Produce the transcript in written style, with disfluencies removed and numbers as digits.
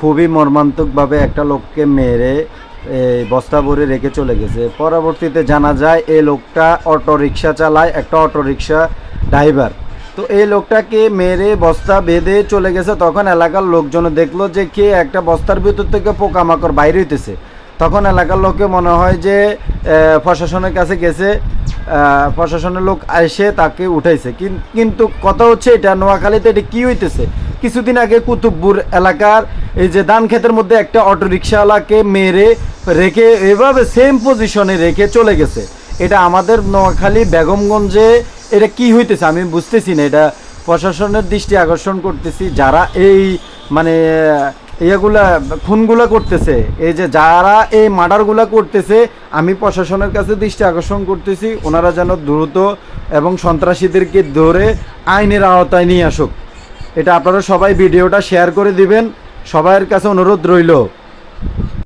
খুবই মর্মান্তিকভাবে একটা লোককে মেরে বস্তা ভরে রেখে চলে গেছে। পরবর্তীতে জানা যায় এই লোকটা অটোরিকশা চালায়, একটা অটোরিকশা ড্রাইভার। তো এই লোকটাকে মেরে বস্তা বেঁধে চলে গেছে। তখন এলাকার লোকজন দেখলো যে কে একটা বস্তার ভিতর থেকে পোকামাকড় বাইরে হইতেছে। তখন এলাকার লোককে মনে হয় যে প্রশাসনের কাছে গেছে, প্রশাসনের লোক এসে তাকে উঠাইছে। কিন্তু কথা হচ্ছে এটা নোয়াখালীতে এটা কী হইতেছে, কিছুদিন আগে কুতুবপুর এলাকার এই যে ধান ক্ষেতের মধ্যে একটা অটোরিকশাওয়ালাকে মেরে রেখে এভাবে সেম পজিশনে রেখে চলে গেছে। এটা আমাদের নোয়াখালী বেগমগঞ্জে এটা কি হইতেছে আমি বুঝতেছি না। এটা প্রশাসনের দৃষ্টি আকর্ষণ করতেছি, যারা এই মানে এগুলা খুনগুলা করতেছে, এই যে যারা এই মার্ডারগুলা করতেছে, আমি প্রশাসনের কাছে দৃষ্টি আকর্ষণ করতেছি ওনারা যেন দ্রুত এবং সন্ত্রাসীদেরকে ধরে আইনের আওতায় নিয়ে আসুক। এটা আপনারা সবাই ভিডিওটা শেয়ার করে দিবেন, সবার কাছে অনুরোধ রইল।